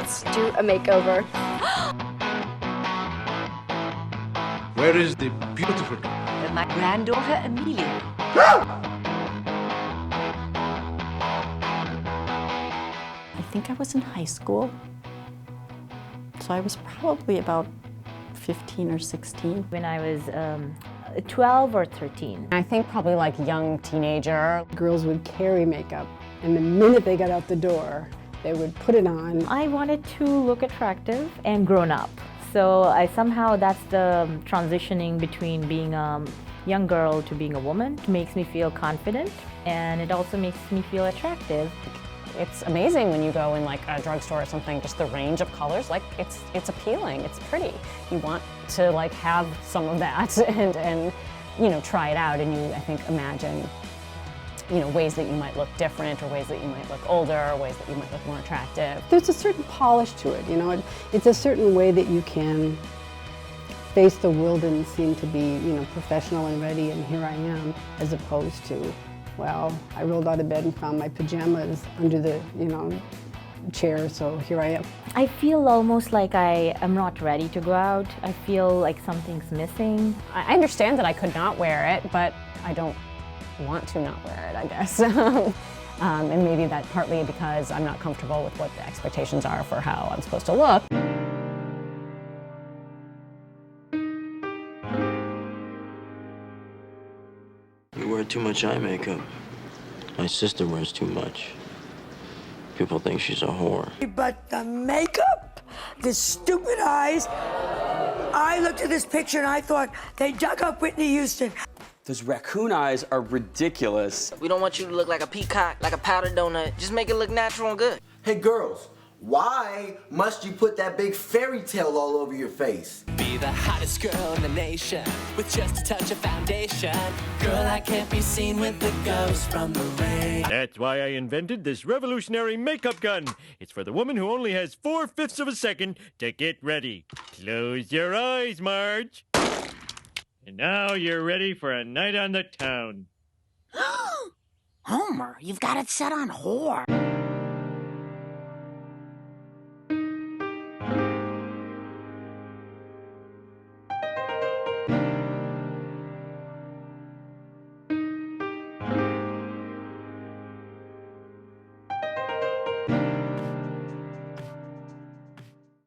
let's do a makeover. Where is the beautiful? And my granddaughter, Amelia. I think I was in high school, so I was probably about 15 or 16. When I was 12 or 13. I think probably like young teenager. Girls would carry makeup, and the minute they got out the door, they would put it on. I wanted to look attractive and grown up. So that's the transitioning between being a young girl to being a woman. It makes me feel confident, and it also makes me feel attractive. It's amazing when you go in like a drugstore or something, just the range of colors, like it's appealing, it's pretty. You want to like have some of that and you know, try it out, and you, I think, imagine, you know, ways that you might look different, or ways that you might look older, or ways that you might look more attractive. There's a certain polish to it, you know. It's a certain way that you can face the world and seem to be, you know, professional and ready, and here I am, as opposed to, well, I rolled out of bed and found my pajamas under the, you know, chair, so here I am. I feel almost like I am not ready to go out. I feel like something's missing. I understand that I could not wear it, but I don't want to not wear it, I guess. And maybe that partly because I'm not comfortable with what the expectations are for how I'm supposed to look. You wear too much eye makeup. My sister wears too much. People think she's a whore. But the makeup, the stupid eyes. I looked at this picture and I thought they dug up Whitney Houston. Those raccoon eyes are ridiculous. We don't want you to look like a peacock, like a powdered donut. Just make it look natural and good. Hey girls, why must you put that big fairy tale all over your face? Be the hottest girl in the nation with just a touch of foundation. Girl, I can't be seen with the ghost from the rain. That's why I invented this revolutionary makeup gun. It's for the woman who only has 4/5 of a second to get ready. Close your eyes, Marge. And now you're ready for a night on the town. Homer, you've got it set on whore.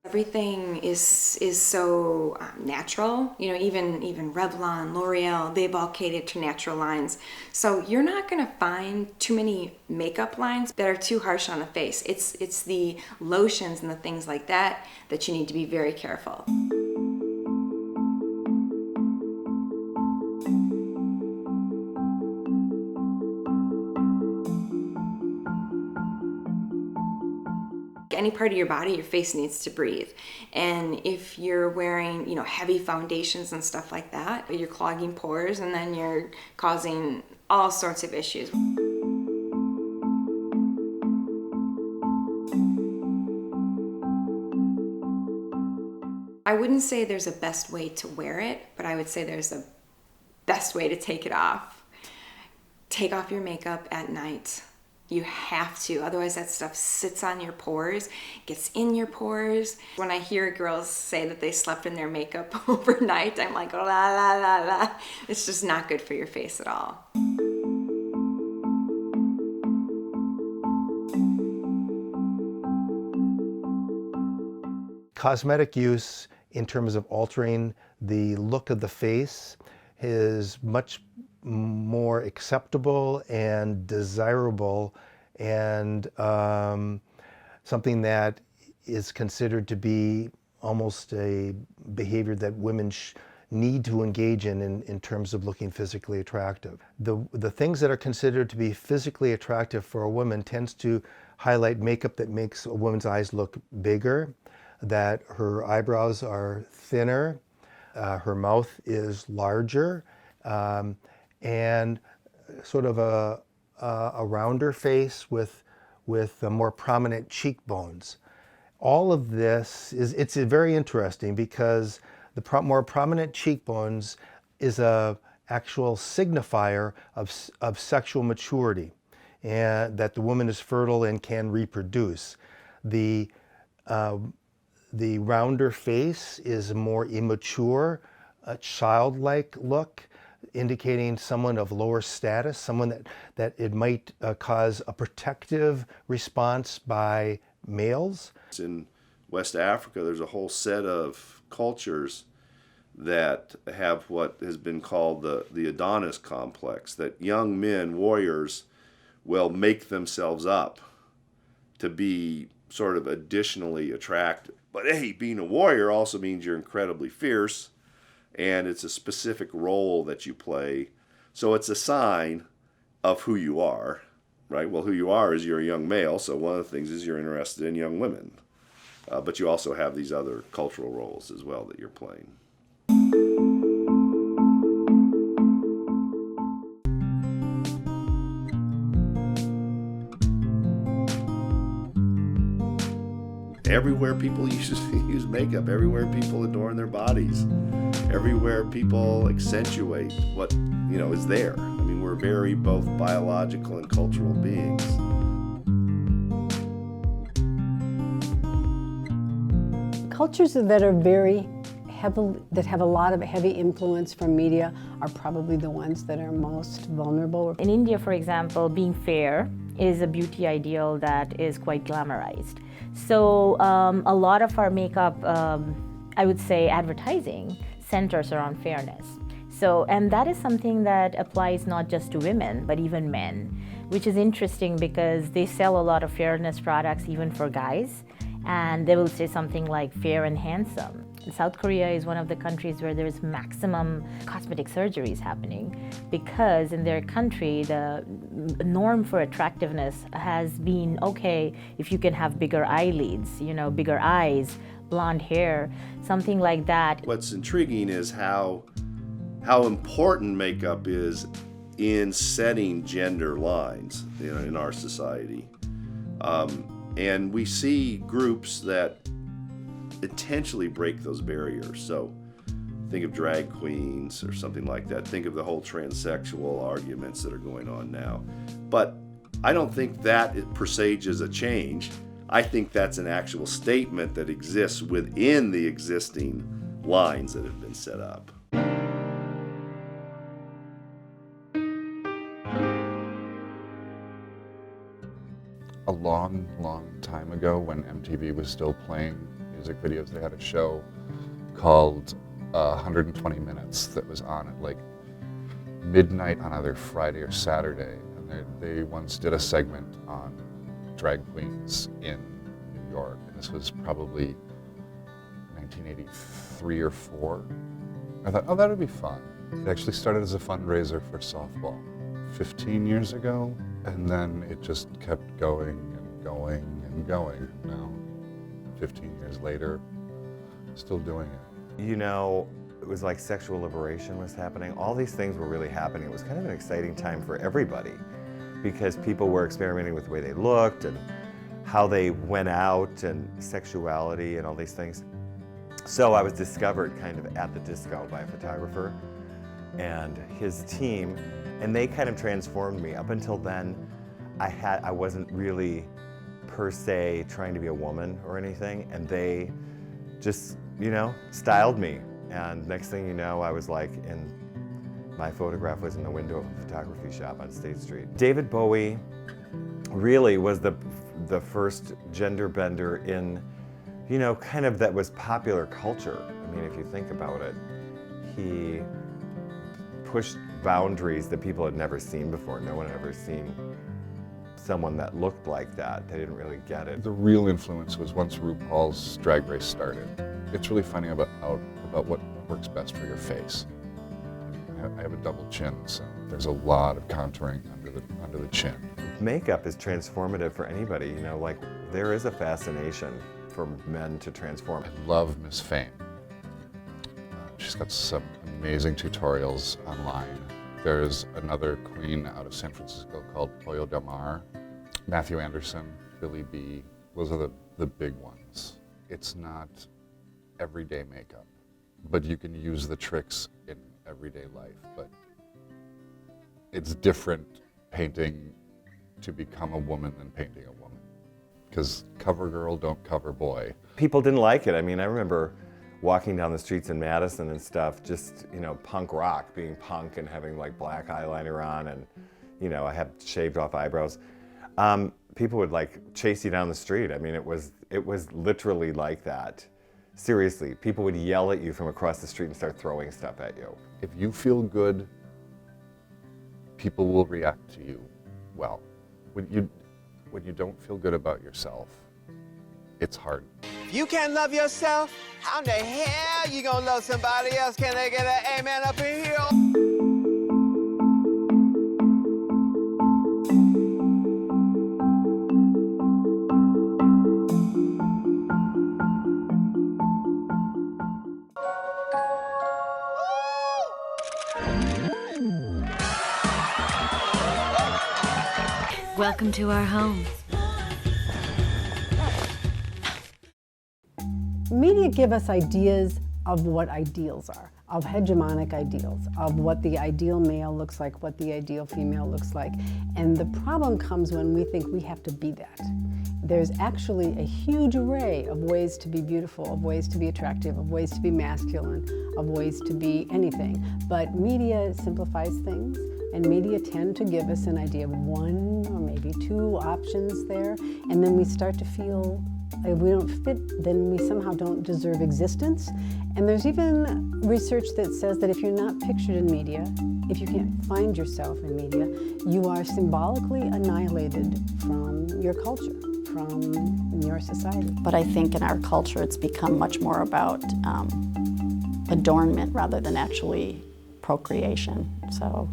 Everything is so natural. You know, even Revlon, L'Oreal, they've all catered to natural lines. So you're not going to find too many makeup lines that are too harsh on the face. It's the lotions and the things like that that you need to be very careful. Any part of your body, your face needs to breathe. And if you're wearing, you know, heavy foundations and stuff like that, you're clogging pores and then you're causing all sorts of issues. I wouldn't say there's a best way to wear it, but I would say there's a best way to take it off. Take off your makeup at night. You have to, otherwise that stuff sits on your pores, gets in your pores. When I hear girls say that they slept in their makeup overnight, I'm like, la la la la. It's just not good for your face at all. Cosmetic use in terms of altering the look of the face is much more acceptable and desirable, and something that is considered to be almost a behavior that women need to engage in terms of looking physically attractive. The things that are considered to be physically attractive for a woman tends to highlight makeup that makes a woman's eyes look bigger, that her eyebrows are thinner, her mouth is larger, and sort of a rounder face with more prominent cheekbones. All of this it's very interesting because the more prominent cheekbones is a actual signifier of sexual maturity, and that the woman is fertile and can reproduce. The The rounder face is a more immature, childlike look, indicating someone of lower status, someone that it might cause a protective response by males. In West Africa, there's a whole set of cultures that have what has been called the Adonis complex, that young men, warriors, will make themselves up to be sort of additionally attractive. But hey, being a warrior also means you're incredibly fierce, and it's a specific role that you play. So it's a sign of who you are, right? Well, who you are is you're a young male, so one of the things is you're interested in young women. But you also have these other cultural roles as well that you're playing. Everywhere people use makeup, everywhere people adorn their bodies, everywhere people accentuate what, is there. I mean, we're very both biological and cultural beings. Cultures that are very heavily, that have a lot of heavy influence from media are probably the ones that are most vulnerable. In India, for example, being fair is a beauty ideal that is quite glamorized. So a lot of our makeup, I would say advertising, centers around fairness. So, and that is something that applies not just to women, but even men, which is interesting because they sell a lot of fairness products even for guys, and they will say something like fair and handsome. South Korea is one of the countries where there's maximum cosmetic surgeries happening because in their country, the norm for attractiveness has been, okay, if you can have bigger eyelids, bigger eyes, blonde hair, something like that. What's intriguing is how important makeup is in setting gender lines in our society. And we see groups that intentionally break those barriers. So think of drag queens or something like that. Think of the whole transsexual arguments that are going on now. But I don't think that it presages a change. I think that's an actual statement that exists within the existing lines that have been set up. A long, long time ago when MTV was still playing music videos, they had a show called 120 Minutes that was on at like midnight on either Friday or Saturday. And they once did a segment on drag queens in New York. And this was probably 1983 or 4. I thought, oh, that would be fun. It actually started as a fundraiser for softball 15 years ago. And then it just kept going and going and going. Now, 15 years later, still doing it. It was like sexual liberation was happening. All these things were really happening. It was kind of an exciting time for everybody because people were experimenting with the way they looked and how they went out and sexuality and all these things. So I was discovered kind of at the disco by a photographer and his team, and they kind of transformed me. Up until then, I wasn't really per se trying to be a woman or anything, and they just, styled me. And next thing you know, I was like my photograph was in the window of a photography shop on State Street. David Bowie really was the first gender bender in, kind of that was popular culture. I mean, if you think about it, he pushed boundaries that people had never seen before. No one had ever seen someone that looked like that. They didn't really get it. The real influence was once RuPaul's Drag Race started. It's really funny about what works best for your face. I have a double chin, so there's a lot of contouring under the chin. Makeup is transformative for anybody. There is a fascination for men to transform. I love Miss Fame. She's got some amazing tutorials online. There's another queen out of San Francisco called Pollo Del Mar. Matthew Anderson, Billy B. Those are the big ones. It's not everyday makeup, but you can use the tricks in everyday life. But it's different painting to become a woman than painting a woman, because cover girl, don't cover boy. People didn't like it. I mean, I remember walking down the streets in Madison and stuff, just, you know, punk rock, being punk and having like black eyeliner on and, you know, I had shaved off eyebrows. People would like chase you down the street. I mean, it was literally like that. Seriously, people would yell at you from across the street and start throwing stuff at you. If you feel good, people will react to you well. When you don't feel good about yourself, it's hard. If you can't love yourself, how in the hell you gonna love somebody else? Can I get an amen up in here? Welcome to our home. Media give us ideas of what ideals are, of hegemonic ideals, of what the ideal male looks like, what the ideal female looks like. And the problem comes when we think we have to be that. There's actually a huge array of ways to be beautiful, of ways to be attractive, of ways to be masculine, of ways to be anything. But media simplifies things, and media tend to give us an idea of one or maybe two options there, and then we start to feel if we don't fit, then we somehow don't deserve existence. And there's even research that says that if you're not pictured in media, if you can't find yourself in media, you are symbolically annihilated from your culture, from your society. But I think in our culture it's become much more about adornment rather than actually procreation. So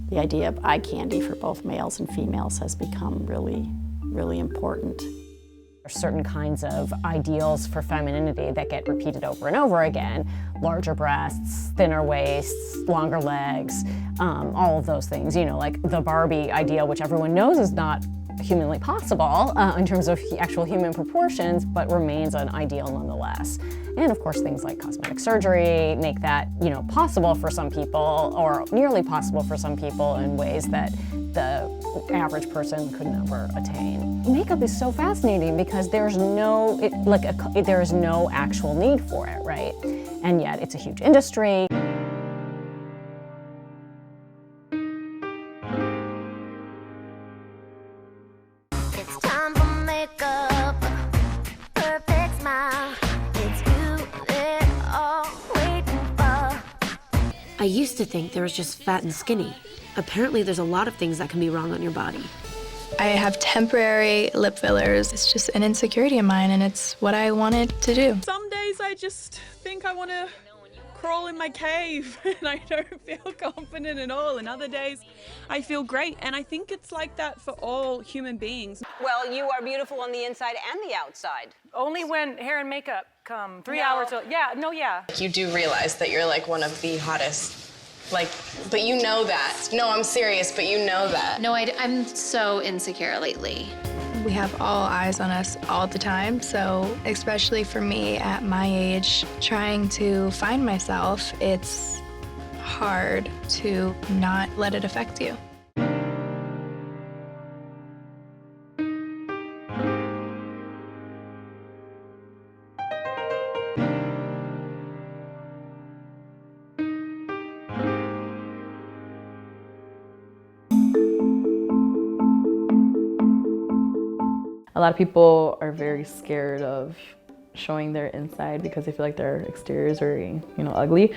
the idea of eye candy for both males and females has become really, really important. Certain kinds of ideals for femininity that get repeated over and over again. Larger breasts, thinner waists, longer legs, all of those things. You know, like the Barbie ideal, which everyone knows is not humanly possible in terms of actual human proportions, but remains an ideal nonetheless. And of course, things like cosmetic surgery make that, you know, possible for some people, or nearly possible for some people in ways that the average person could never attain. Makeup is so fascinating because there's no, there's no actual need for it, right? And yet it's a huge industry. It's time for makeup, perfect smile. It's you they're all waiting for. I used to think there was just fat and skinny. Apparently there's a lot of things that can be wrong on your body. I have temporary lip fillers. It's just an insecurity of mine, and it's what I wanted to do. Some days I just think I want to crawl in my cave and I don't feel confident at all, and other days I feel great, and I think it's like that for all human beings. Well, you are beautiful on the inside and the outside. Only when hair and makeup come 3 hours. Yeah. You do realize that you're like one of the hottest. Like, but you know that. No, I'm serious, but you know that. No, I'm so insecure lately. We have all eyes on us all the time, so especially for me at my age, trying to find myself, it's hard to not let it affect you. A lot of people are very scared of showing their inside because they feel like their exterior is very, ugly.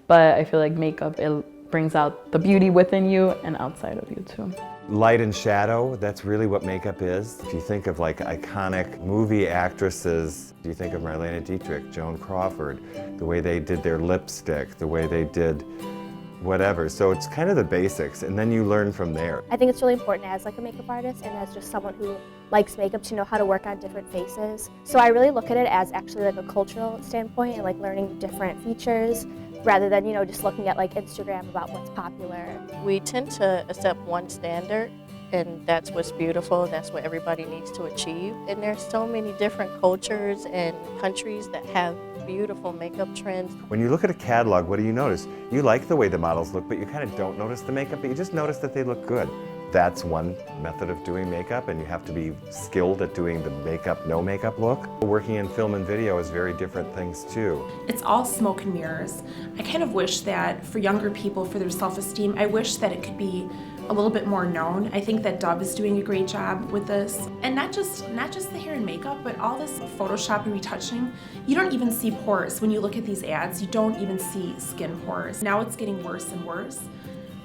But I feel like makeup, it brings out the beauty within you and outside of you too. Light and shadow, that's really what makeup is. If you think of like iconic movie actresses, you think of Marlene Dietrich, Joan Crawford, the way they did their lipstick, the way they did whatever. So it's kind of the basics, and then you learn from there. I think it's really important as like a makeup artist and as just someone who likes makeup to know how to work on different faces. So I really look at it as actually like a cultural standpoint and like learning different features rather than, just looking at like Instagram about what's popular. We tend to accept one standard, and that's what's beautiful, that's what everybody needs to achieve. And there's so many different cultures and countries that have beautiful makeup trends. When you look at a catalog, what do you notice? You like the way the models look, but you kind of don't notice the makeup, but you just notice that they look good. That's one method of doing makeup, and you have to be skilled at doing the makeup, no makeup look. Working in film and video is very different things too. It's all smoke and mirrors. I kind of wish that for younger people, for their self-esteem, I wish that it could be a little bit more known. I think that Dove is doing a great job with this. And not just the hair and makeup, but all this Photoshop and retouching. You don't even see pores. When you look at these ads, you don't even see skin pores. Now it's getting worse and worse.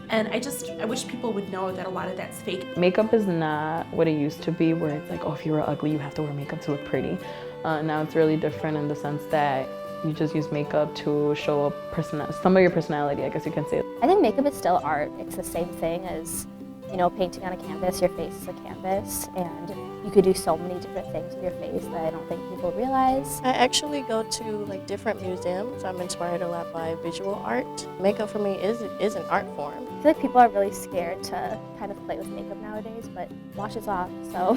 And I wish people would know that a lot of that's fake. Makeup is not what it used to be, where it's like, oh, if you were ugly, you have to wear makeup to look pretty. Now it's really different in the sense that you just use makeup to show up some of your personality, I guess you can say. I think makeup is still art. It's the same thing as, you know, painting on a canvas. Your face is a canvas, and you could do so many different things with your face that I don't think people realize. I actually go to like different museums. I'm inspired a lot by visual art. Makeup for me is an art form. I feel like people are really scared to kind of play with makeup nowadays, but wash is off, so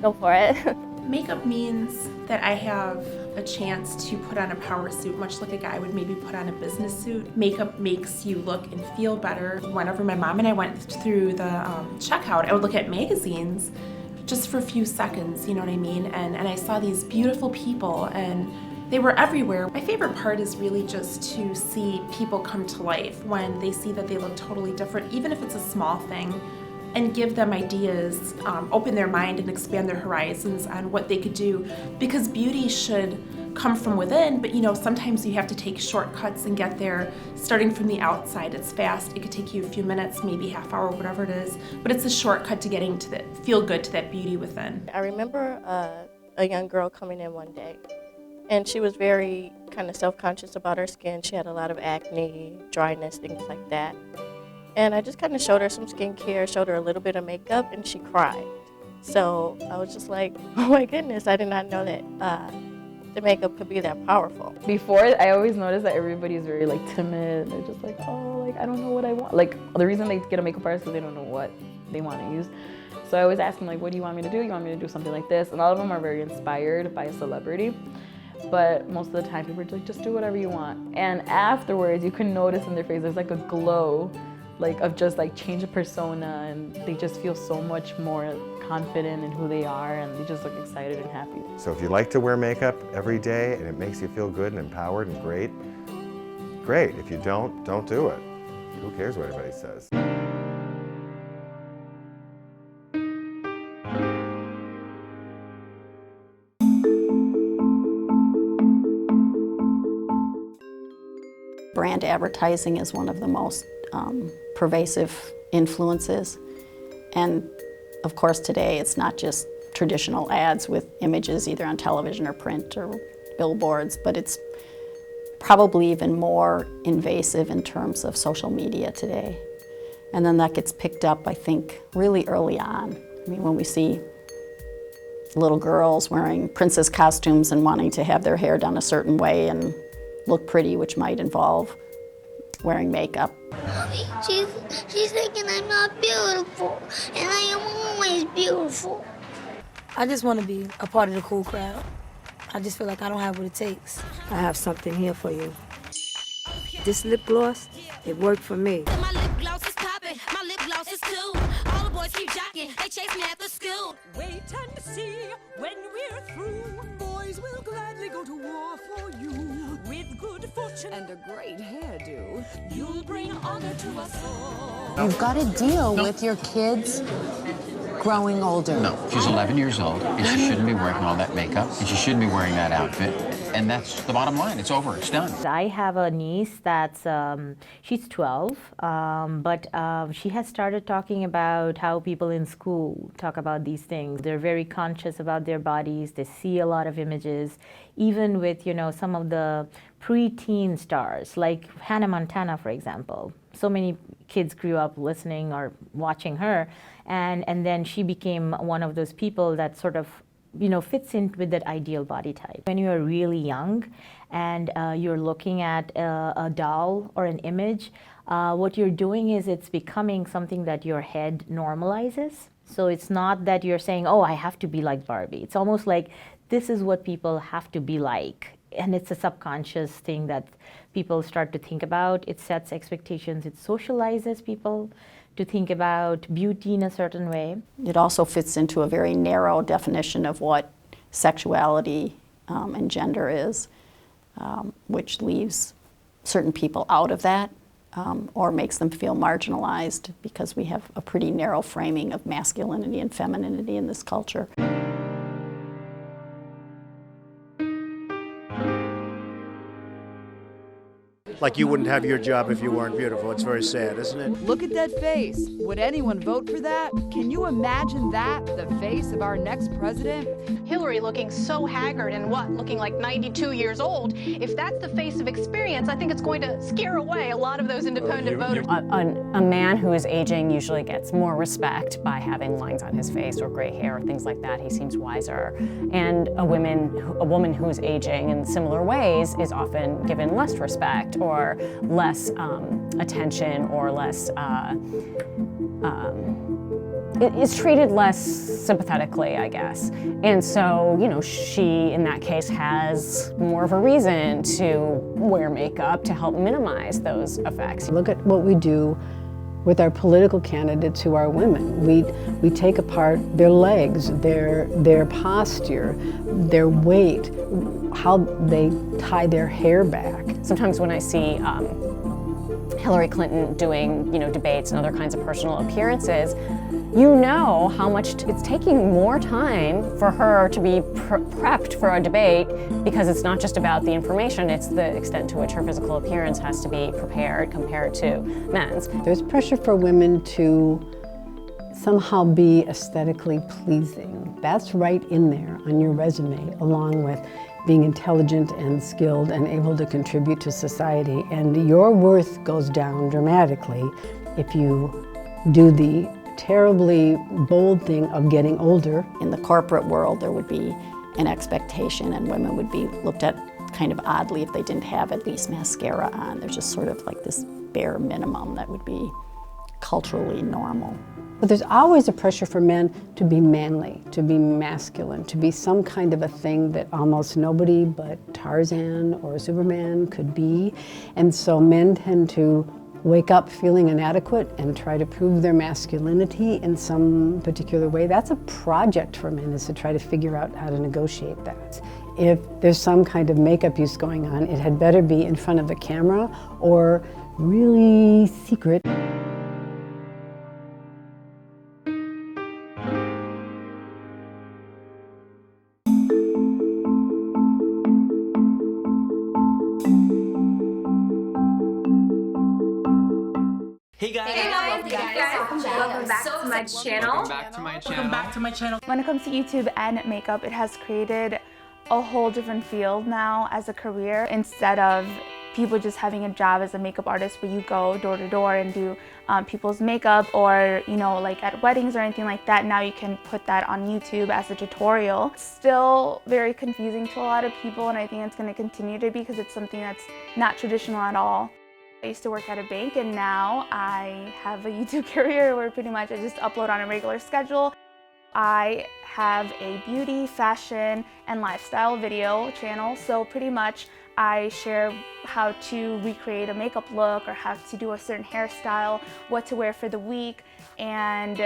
go for it. Makeup means that I have a chance to put on a power suit, much like a guy would maybe put on a business suit. Makeup makes you look and feel better. Whenever my mom and I went through the checkout, I would look at magazines just for a few seconds, you know what I mean? And I saw these beautiful people, and they were everywhere. My favorite part is really just to see people come to life when they see that they look totally different, even if it's a small thing, and give them ideas, open their mind and expand their horizons on what they could do. Because beauty should come from within, but you know, sometimes you have to take shortcuts and get there. Starting from the outside, it's fast. It could take you a few minutes, maybe half hour, whatever it is, but it's a shortcut to getting to that feel good, to that beauty within. I remember a young girl coming in one day, and she was very kind of self-conscious about her skin. She had a lot of acne, dryness, things like that. And I just kind of showed her some skincare, showed her a little bit of makeup, and she cried. So I was just like, oh my goodness, I did not know that the makeup could be that powerful. Before, I always noticed that everybody is very like timid. They're just like, oh, like I don't know what I want. Like the reason they get a makeup artist is they don't know what they want to use. So I always ask them like, what do you want me to do? You want me to do something like this? And all of them are very inspired by a celebrity. But most of the time people are like, just do whatever you want. And afterwards, you can notice in their face, there's like a glow like of just like change of persona, and they just feel so much more confident in who they are, and they just look excited and happy. So if you like to wear makeup every day and it makes you feel good and empowered and great, great. If you don't do it. Who cares what everybody says? Brand advertising is one of the most pervasive influences. And of course today it's not just traditional ads with images either on television or print or billboards, but it's probably even more invasive in terms of social media today. And then that gets picked up, I think, really early on. I mean, when we see little girls wearing princess costumes and wanting to have their hair done a certain way and look pretty, which might involve wearing makeup. Mommy, she's thinking I'm not beautiful, and I am always beautiful. I just want to be a part of the cool crowd. I just feel like I don't have what it takes. I have something here for you. This lip gloss, it worked for me. My lip gloss is popping, my lip gloss is too. All the boys keep jocking, they chase me after school. Wait and see when we're through. Boys will gladly go to war for you. With good fortune and a great hairdo, you'll bring honor to us all. You've got to deal with your kids growing older. No, she's 11 years old, and she shouldn't be wearing all that makeup, and she shouldn't be wearing that outfit. And that's the bottom line. It's over. It's done. I have a niece that's, she's 12, but she has started talking about how people in school talk about these things. They're very conscious about their bodies. They see a lot of images, even with, you know, some of the preteen stars, like Hannah Montana, for example. So many kids grew up listening or watching her, and then she became one of those people that sort of, you know, fits in with that ideal body type. When you're really young and you're looking at a doll or an image, what you're doing is it's becoming something that your head normalizes. So it's not that you're saying, oh, I have to be like Barbie. It's almost like this is what people have to be like. And it's a subconscious thing that people start to think about. It sets expectations. It socializes people to think about beauty in a certain way. It also fits into a very narrow definition of what sexuality and gender is, which leaves certain people out of that or makes them feel marginalized because we have a pretty narrow framing of masculinity and femininity in this culture. Like you wouldn't have your job if you weren't beautiful. It's very sad, isn't it? Look at that face. Would anyone vote for that? Can you imagine that? The face of our next president? Hillary looking so haggard and looking like 92 years old. If that's the face of experience, I think it's going to scare away a lot of those independent voters. A man who is aging usually gets more respect by having lines on his face or gray hair or things like that. He seems wiser. And a woman who is aging in similar ways is often given less respect or less attention or less, is treated less sympathetically, I guess. And so, you know, she, in that case, has more of a reason to wear makeup to help minimize those effects. Look at what we do with our political candidates who are women. We take apart their legs, their posture, their weight, how they tie their hair back. Sometimes when I see Hillary Clinton doing, you know, debates and other kinds of personal appearances, you know how much it's taking more time for her to be prepped for a debate because it's not just about the information, it's the extent to which her physical appearance has to be prepared compared to men's. There's pressure for women to somehow be aesthetically pleasing. That's right in there on your resume, along with being intelligent and skilled and able to contribute to society. And your worth goes down dramatically if you do the terribly bold thing of getting older. In the corporate world, there would be an expectation and women would be looked at kind of oddly if they didn't have at least mascara on. There's just sort of like this bare minimum that would be culturally normal. But there's always a pressure for men to be manly, to be masculine, to be some kind of a thing that almost nobody but Tarzan or Superman could be. And so men tend to wake up feeling inadequate and try to prove their masculinity in some particular way. That's a project for men, is to try to figure out how to negotiate that. If there's some kind of makeup use going on, it had better be in front of the camera or really secret. Welcome back to my channel. When it comes to YouTube and makeup, it has created a whole different field now as a career. Instead of people just having a job as a makeup artist where you go door to door and do people's makeup, or, you know, like at weddings or anything like that, now you can put that on YouTube as a tutorial. It's still very confusing to a lot of people, and I think it's going to continue to be because it's something that's not traditional at all. I used to work at a bank, and now I have a YouTube career where pretty much I just upload on a regular schedule. I have a beauty, fashion, and lifestyle video channel, so pretty much I share how to recreate a makeup look or how to do a certain hairstyle, what to wear for the week, and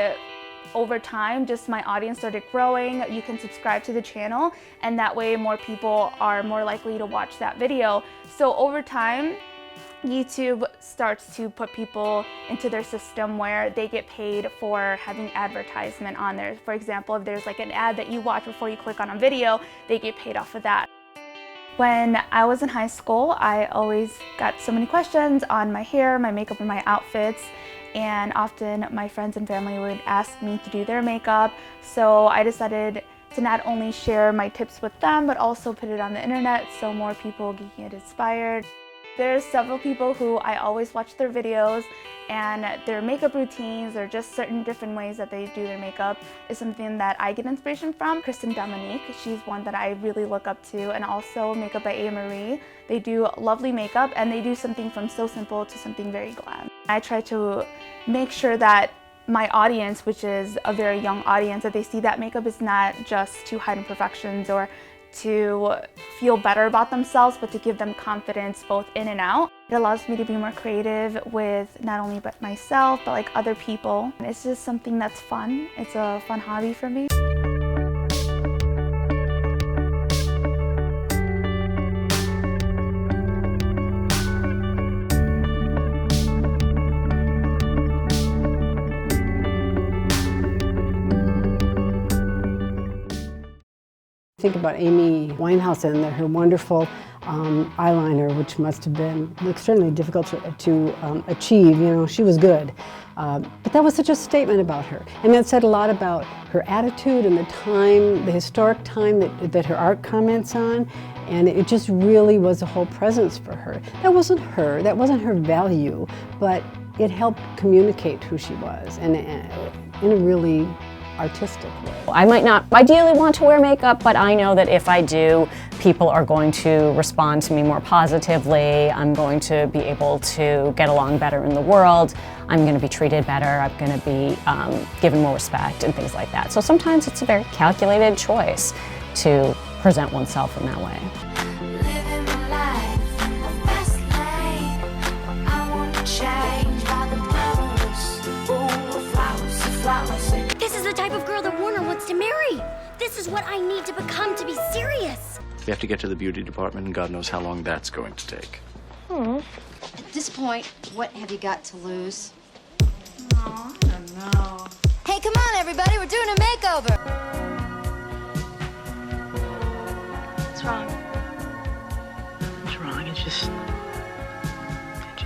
over time, just my audience started growing. You can subscribe to the channel, and that way more people are more likely to watch that video. So over time, YouTube starts to put people into their system where they get paid for having advertisement on there. For example, if there's like an ad that you watch before you click on a video, they get paid off of that. When I was in high school, I always got so many questions on my hair, my makeup, and my outfits. And often my friends and family would ask me to do their makeup. So I decided to not only share my tips with them, but also put it on the internet so more people can get inspired. There's several people who I always watch their videos, and their makeup routines or just certain different ways that they do their makeup is something that I get inspiration from. Kristen Dominique, she's one that I really look up to, and also Makeup by A. Marie. They do lovely makeup, and they do something from so simple to something very glam. I try to make sure that my audience, which is a very young audience, that they see that makeup is not just to hide imperfections or to feel better about themselves, but to give them confidence both in and out. It allows me to be more creative with not only but myself, but like other people. It's just something that's fun. It's a fun hobby for me. Think about Amy Winehouse and her wonderful eyeliner, which must have been extremely difficult to achieve. You know, she was good. But that was such a statement about her. And that said a lot about her attitude and the time, the historic time that her art comments on. And it just really was a whole presence for her. That wasn't her value, but it helped communicate who she was and in a really artistic way. I might not ideally want to wear makeup, but I know that if I do, people are going to respond to me more positively. I'm going to be able to get along better in the world. I'm going to be treated better. I'm going to be given more respect and things like that. So sometimes it's a very calculated choice to present oneself in that way. This is the type of girl that Warner wants to marry. This is what I need to become to be serious. We have to get to the beauty department, and God knows how long that's going to take. At this point, what have you got to lose? Oh, I don't know. Hey, come on, everybody, we're doing a makeover. What's wrong? What's wrong? It's just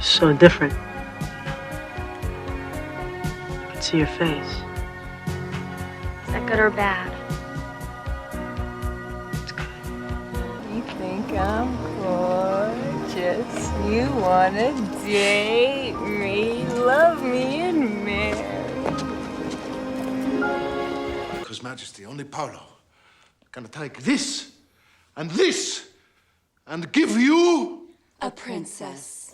so different. I can see your face. Is that good or bad? You think I'm gorgeous? You wanna date me, love me, and marry? Because, Majesty, only Paolo can take this and give you a princess.